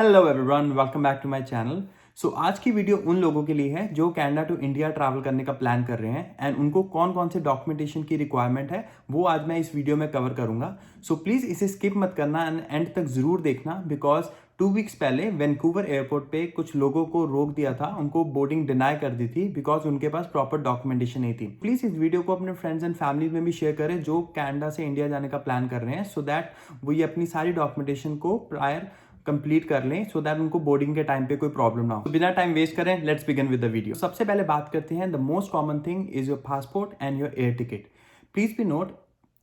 Hello everyone, welcome back to my channel. आज की video उन लोगों के लिए है जो कनाडा टू इंडिया ट्रैवल करने का प्लान कर रहे हैं एंड उनको कौन कौन से डॉक्यूमेंटेशन की रिक्वायरमेंट है वो आज मैं इस वीडियो में कवर करूंगा। प्लीज़ इसे स्किप मत करना एंड एंड तक ज़रूर देखना बिकॉज 2 वीक्स पहले वैंकूवर एयरपोर्ट पे कुछ लोगों को रोक दिया था, उनको बोर्डिंग डिनाई कर दी थी बिकॉज उनके पास प्रॉपर डॉक्यूमेंटेशन नहीं थी। प्लीज़ इस वीडियो को अपने फ्रेंड्स एंड फैमिली में भी शेयर करें जो कनाडा से इंडिया जाने का प्लान कर रहे हैं सो दैट वो ये अपनी सारी डॉक्यूमेंटेशन को प्रायर कंप्लीट कर लें सो दैट उनको बोर्डिंग के टाइम पे कोई प्रॉब्लम ना हो। बिना टाइम वेस्ट करें, let's begin with the video. सबसे पहले बात करते हैं the most common thing is your passport and your air ticket. Please be note,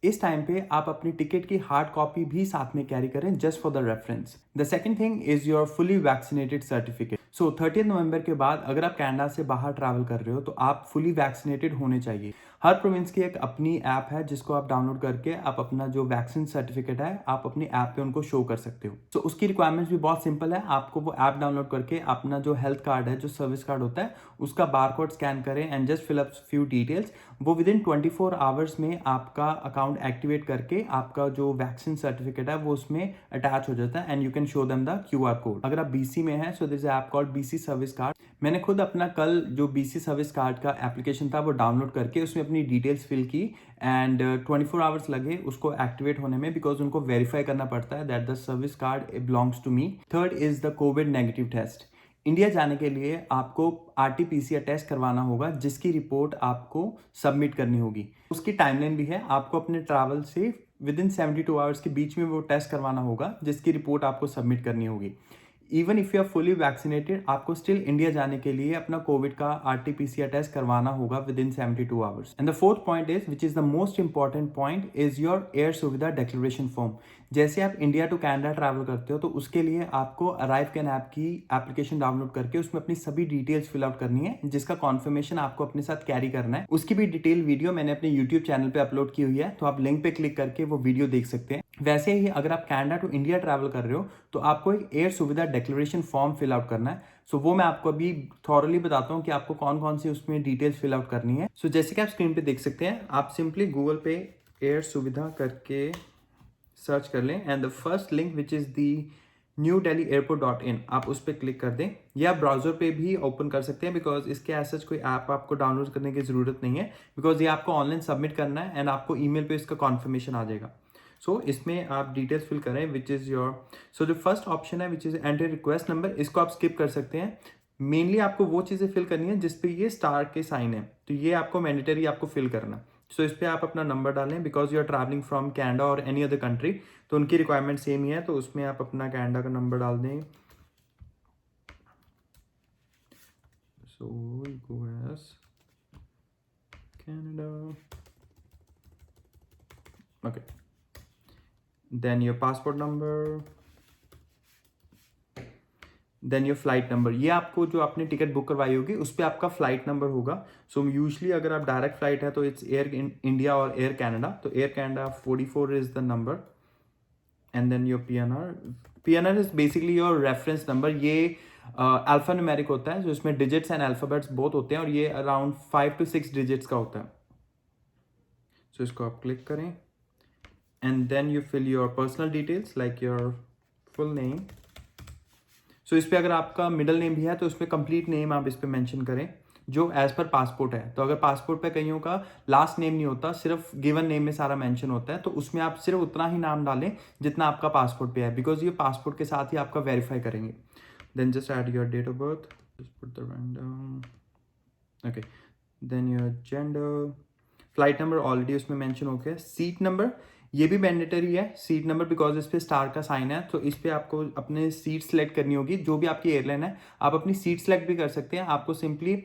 इस टाइम पे आप अपनी टिकट की हार्ड कॉपी भी साथ में कैरी करें just for the reference. The second thing is your fully vaccinated certificate. 30 नवंबर के बाद अगर आप कनाडा से बाहर ट्रैवल कर रहे हो तो आप फुली वैक्सीनेटेड होने चाहिए। हर प्रोविंस की एक अपनी ऐप है जिसको आप डाउनलोड करके आप अपना जो वैक्सीन सर्टिफिकेट है आप अपनी ऐप पे उनको शो कर सकते हो। उसकी रिक्वायरमेंट्स भी बहुत सिंपल है। आपको वो ऐप डाउनलोड करके अपना जो हेल्थ कार्ड है, जो सर्विस कार्ड होता है, उसका बारकोड स्कैन करें and just fill up few details. वो विद इन 24 आवर्स में आपका अकाउंट एक्टिवेट करके आपका जो वैक्सीन सर्टिफिकेट है वो उसमें अटैच हो जाता है and you can show them the QR code. अगर आप BC में है so this app called BC service card. मैंने खुद अपना कल जो BC सर्विस कार्ड का एप्लीकेशन था वो डाउनलोड करके उसमें अपनी डिटेल्स फिल की एंड 24 आवर्स लगे उसको एक्टिवेट होने में बिकॉज उनको वेरीफाई करना पड़ता है that the service card belongs to me. Third is the covid negative test. India जाने के लिए आपको RT-PCR टेस्ट करवाना होगा जिसकी रिपोर्ट आपको सबमिट करनी होगी। उसकी टाइमलाइन भी है, आपको अपने ट्रैवल से विद इन 72 आवर्स के बीच में वो टेस्ट करवाना होगा जिसकी रिपोर्ट आपको सबमिट करनी होगी। Even if you are fully vaccinated आपको स्टिल इंडिया जाने के लिए अपना कोविड का RT-PCR टेस्ट करवाना होगा with in 72 hours. And the fourth point is which is the most important point is your air सुविधा डिक्लेरेशन फॉर्म। जैसे आप इंडिया टू कनाडा ट्रैवल करते हो तो उसके लिए आपको अराइव कैन ऐप की एप्लीकेशन डाउनलोड करके उसमें अपनी सभी डिटेल्स फिल आउट करनी है जिसका कॉन्फर्मेशन आपको अपने साथ कैरी करना है। उसकी भी डिटेल वीडियो मैंने अपने यूट्यूब चैनल पे अपलोड की हुई है, तो आप लिंक पे क्लिक करके वो वीडियो देख सकते हैं। वैसे ही अगर आप कनाडा टू इंडिया ट्रैवल कर रहे हो तो आपको एक एयर सुविधा डिक्लेरेशन फॉर्म फिल आउट करना है। वो मैं आपको अभी थॉरली बताता हूँ कि आपको कौन कौन सी उसमें डिटेल्स फिल आउट करनी है। जैसे कि आप स्क्रीन पे देख सकते हैं, आप सिंपली गूगल पे एयर सुविधा करके सर्च कर लें and the first link which is the newdelhieairport.in आप उस पर क्लिक कर दें। या आप ब्राउजर पे भी ओपन कर सकते हैं बिकॉज इसके ऐसा कोई ऐप आपको डाउनलोड करने की ज़रूरत नहीं है बिकॉज ये आपको ऑनलाइन सबमिट करना है एंड आपको ईमेल पे इसका कॉन्फर्मेशन आ जाएगा। इसमें आप डिटेल्स फिल करें विच इज़ योर जो फर्स्ट ऑप्शन है which is enter request number, इसको आप स्किप कर सकते हैं। मेनली आपको वो चीज़ें फिल करनी है जिस पे ये स्टार के साइन है, तो ये आपको मैंडेटरी आपको फिल करना। इस पे आप अपना नंबर डालें because you are travelling from Canada और एनी अदर कंट्री, तो उनकी रिक्वायरमेंट सेम ही है, तो उसमें आप अपना कनाडा का नंबर डाल दें। Go as Canada, okay, then your passport number, then your flight number. ये आपको जो आपने टिकट बुक करवाई होगी उस पर आपका फ्लाइट नंबर होगा। यूजली अगर आप डायरेक्ट फ्लाइट है तो इट्स एयर इंडिया और एयर कनाडा, तो Air Canada 44 is the number and then your PNR is basically your reference number. ये अल्फा न्यूमेरिक होता है, जो इसमें डिजिट्स एंड अल्फाबेट्स बहुत होते हैं और ये अराउंड 5 to 6 डिजिट्स का होता है। इसको आप क्लिक करें and then you fill your personal details like your full name. इस पर अगर आपका मिडिल नेम भी है तो उसमें कंप्लीट नेम आप इस पर मेंशन करें जो एज पर पासपोर्ट है। तो अगर पासपोर्ट पे कईयों का लास्ट नेम नहीं होता, सिर्फ गिवन नेम में सारा मेंशन होता है, तो उसमें आप सिर्फ उतना ही नाम डालें जितना आपका पासपोर्ट पे है बिकॉज ये पासपोर्ट के साथ ही आपका वेरीफाई करेंगे। Then just add your date of birth, just put the random, okay, then your gender, flight number already उसमें मेंशन हो गया। सीट नंबर ये भी मैंडेटरी है, सीट नंबर बिकॉज इस पे स्टार का साइन है, तो इस पे आपको अपने सीट सेलेक्ट करनी होगी। जो भी आपकी एयरलाइन है आप अपनी सीट सेलेक्ट भी कर सकते हैं। आपको सिंपली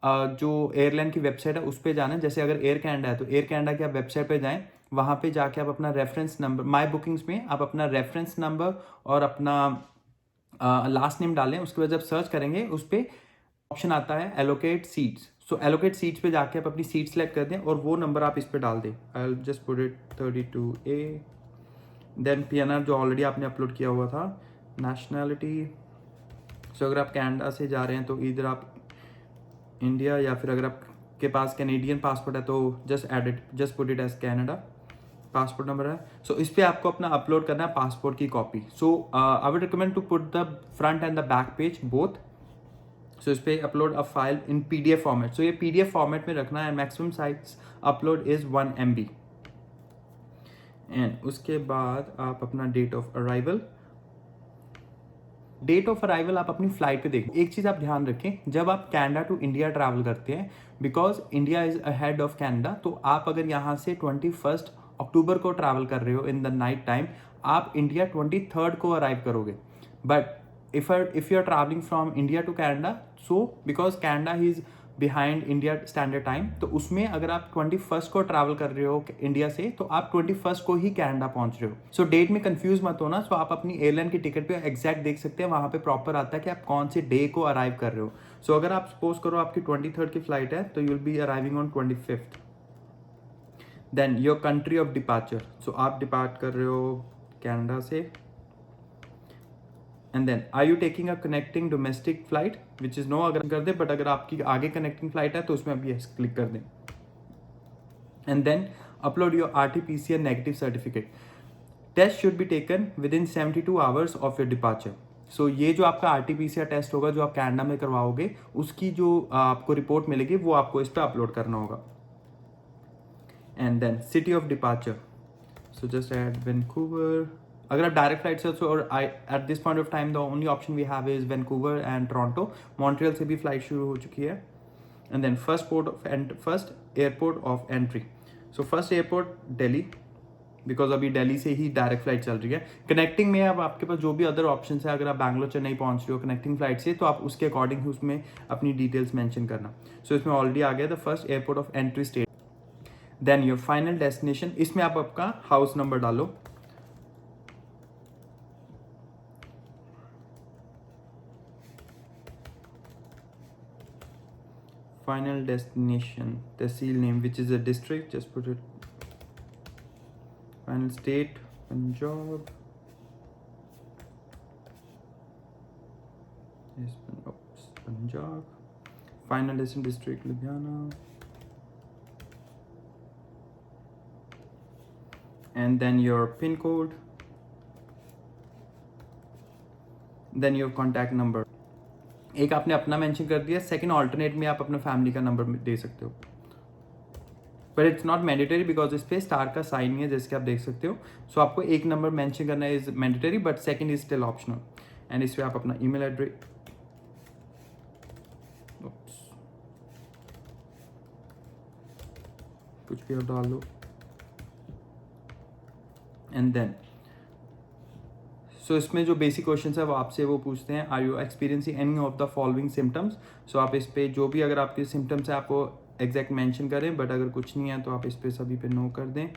जो एयरलाइन की वेबसाइट है उस पर जाना है। जैसे अगर एयर कनाडा है तो एयर कनाडा की आप वेबसाइट पे जाएं, वहाँ पे जाके आप अपना रेफरेंस नंबर, माई बुकिंग्स में आप अपना रेफरेंस नंबर और अपना लास्ट नेम डालें। उसके बाद जब सर्च करेंगे उस पर ऑप्शन आता है एलोकेट सीट्स। एलोकेट सीट्स पे जाके आप अपनी सीट सेलेक्ट कर दें और वो नंबर आप इस पे डाल दें। I will just put it 32A। Then PNR जो ऑलरेडी आपने अपलोड किया हुआ था। नेशनैलिटी, अगर आप कनाडा से जा रहे हैं तो इधर आप इंडिया, या फिर अगर आपके पास कैनेडियन पासपोर्ट है तो just put it as Canada. Passport number है। सो इस पर आपको अपना अपलोड करना है पासपोर्ट की कॉपी। So I would recommend to put the front and the back page both. So इस पर upload a file in PDF format. So ये PDF फॉर्मेट में रखना है। Maximum size upload is 1 MB। And उसके बाद आप अपना डेट ऑफ अराइवल आप अपनी फ्लाइट पे देखो। एक चीज़ आप ध्यान रखें, जब आप कनाडा टू इंडिया ट्रैवल करते हैं, because India is ahead of Canada, तो आप अगर यहाँ से 21 अक्टूबर को ट्रैवल कर रहे हो इन द नाइट टाइम, आप इंडिया 23 को अराइव करोगे। But if you're traveling from India to Canada, so because Canada is behind India standard time, तो उसमें अगर आप 21 को ट्रैवल कर रहे हो इंडिया से, तो आप 21 को ही कनाडा पहुंच रहे हो। सो डेट में कंफ्यूज मत होना। सो आप अपनी एयरलाइन की टिकट पे एग्जैक्ट देख सकते हैं, वहां पे प्रॉपर आता है कि आप कौन से डे को अराइव कर रहे हो। सो अगर आप सपोज करो आपकी 23 की फ्लाइट है, तो you will be arriving on 25। Then your country of departure. So आप डिपार्ट कर रहे हो कनाडा से। And then are you taking a connecting domestic flight, which is no, अगर कर दे, बट अगर आपकी आगे कनेक्टिंग फ्लाइट है तो उसमें आप यस क्लिक कर दें। And then upload your RT-PCR negative certificate. Test should be taken within 72 hours of your departure. So ये जो आपका RT-PCR टेस्ट होगा जो आप कनाडा में करवाओगे, उसकी जो आपको रिपोर्ट मिलेगी वो आपको इस पर अपलोड करना होगा। And then city of departure. So just add Vancouver. अगर आप डायरेक्ट फ्लाइट से, और at this point of time the only option we have is Vancouver and Toronto. Montreal से भी फ्लाइट शुरू हो चुकी है। And then first airport of entry. So first airport Delhi, because अभी दिल्ली से ही डायरेक्ट फ्लाइट चल रही है। कनेक्टिंग में अब आपके पास जो भी अदर ऑप्शन है, अगर आप बैंगलोर चेन्नई पहुंच रहे हो कनेक्टिंग फ्लाइट से, तो आप उसके अकॉर्डिंग उसमें अपनी डिटेल्स मेंशन करना। सो इसमें ऑलरेडी आ गया the first airport of entry state. Then your final destination, इसमें आप आपका हाउस नंबर डालो। Final destination, tehsil name, which is a district, just put it. Final state, Punjab. Yes, Punjab. Final destination district, Ludhiana. And then your PIN code. Then your contact number. एक आपने अपना mention कर दिया। Second alternate में आप अपना family का number दे सकते हो, but it's not mandatory because इस पे स्टार का साइन नहीं है, जैसे कि आप देख सकते हो। सो आपको एक नंबर मेंशन करना is mandatory, but second is still optional. And इस पे आप अपना ईमेल एड्रेस, कुछ भी आप डाल दो। एंड देन सो इसमें जो बेसिक क्वेश्चन है वो आपसे वो पूछते हैं, are you experiencing any of the following symptoms. So आप इस पे जो भी अगर आपके सिम्टम्स है आपको एग्जैक्ट मेंशन करें, बट अगर कुछ नहीं है तो आप इस पे सभी पे नो कर दें।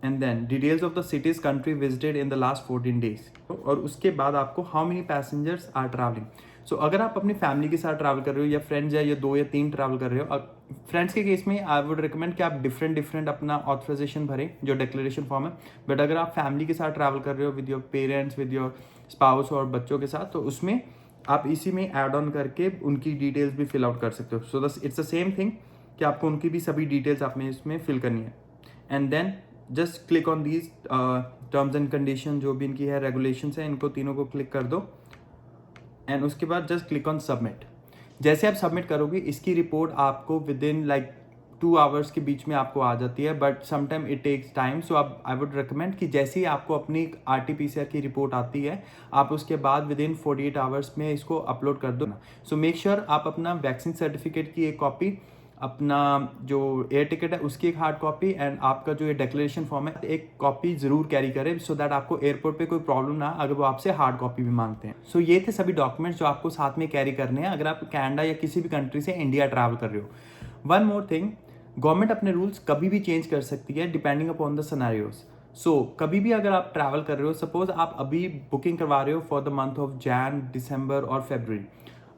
And then details of the cities country visited in the last 14 days. और उसके बाद आपको how many passengers are travelling. So अगर आप अपनी फैमिली के साथ ट्रैवल कर रहे हो, या फ्रेंड्स है, या 2 या 3 ट्रैवल कर रहे हो, फ्रेंड्स के केस में आई वुड रिकमेंड कि आप डिफरेंट अपना ऑथराइजेशन भरें, जो डिक्लेरेशन फॉर्म है। बट अगर आप फैमिली के साथ ट्रैवल कर रहे हो with your parents, with your spouse और बच्चों के साथ, तो उसमें आप इसी में ऐड ऑन करके उनकी डिटेल्स भी फिल आउट कर सकते हो। So it's the same thing कि आपको उनकी भी सभी डिटेल्स आपने इसमें फिल करनी है। And then just click on these terms and condition, जो भी इनकी है रेगुलेशंस है, इनको तीनों को क्लिक कर दो। एंड उसके बाद जस्ट क्लिक ऑन सबमिट। जैसे आप सबमिट करोगे, इसकी रिपोर्ट आपको विद इन लाइक 2 आवर्स के बीच में आपको आ जाती है, but sometime it takes time. So आप आई वुड रिकमेंड कि जैसे ही आपको अपनी RT-PCR की रिपोर्ट आती है, आप उसके बाद विद इन 48 आवर्स में इसको अपलोड कर दो। सो मेक श्योर आप अपना वैक्सीन सर्टिफिकेट की एक कॉपी, अपना जो एयर टिकट है उसकी एक हार्ड कॉपी, एंड आपका जो ये डिक्लेरेशन फॉर्म है एक कॉपी जरूर कैरी करें, सो दैट आपको एयरपोर्ट पे कोई प्रॉब्लम ना अगर वो आपसे हार्ड कॉपी भी मांगते हैं। सो ये थे सभी डॉक्यूमेंट्स जो आपको साथ में कैरी करने हैं अगर आप कनाडा या किसी भी कंट्री से इंडिया ट्रैवल कर रहे हो। वन मोर थिंग, गवर्नमेंट अपने रूल्स कभी भी चेंज कर सकती है डिपेंडिंग अपॉन द सिनेरियोज। सो कभी भी अगर आप ट्रैवल कर रहे हो, सपोज आप अभी बुकिंग करवा रहे हो for the month of Jan, December और फरवरी,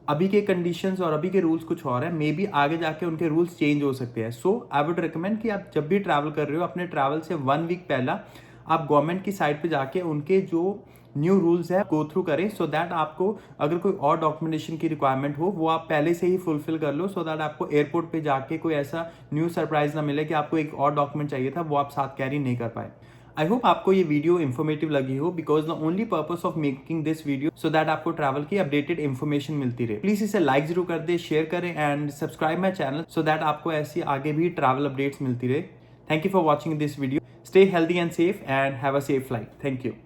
अभी के कंडीशंस और अभी के रूल्स कुछ और हैं, मे बी आगे जाके उनके रूल्स चेंज हो सकते हैं। सो आई वुड रिकमेंड कि आप जब भी ट्रैवल कर रहे हो, अपने ट्रैवल से 1 वीक पहला आप गवर्नमेंट की साइट पे जाके उनके जो न्यू रूल्स है गो थ्रू करें, सो दैट आपको अगर कोई और डॉक्यूमेंटेशन की रिक्वायरमेंट हो वो आप पहले से ही फुलफिल कर लो, सो दैट आपको एयरपोर्ट पे जाके कोई ऐसा न्यू सरप्राइज ना मिले कि आपको एक और डॉक्यूमेंट चाहिए था वो आप साथ कैरी नहीं कर पाए। आई होप आपको ये वीडियो इन्फॉर्मेटिव लगी हो, because the only purpose of making this video so that आपको ट्रैवल की अपडेटेड इन्फॉर्मेशन मिलती रहे। प्लीज इसे लाइक जरूर कर दे, शेयर करें and subscribe my channel so that आपको ऐसी आगे भी ट्रैवल अपडेट्स मिलती रहे। Thank you for watching this video. Stay healthy and safe and have a safe flight. Thank you.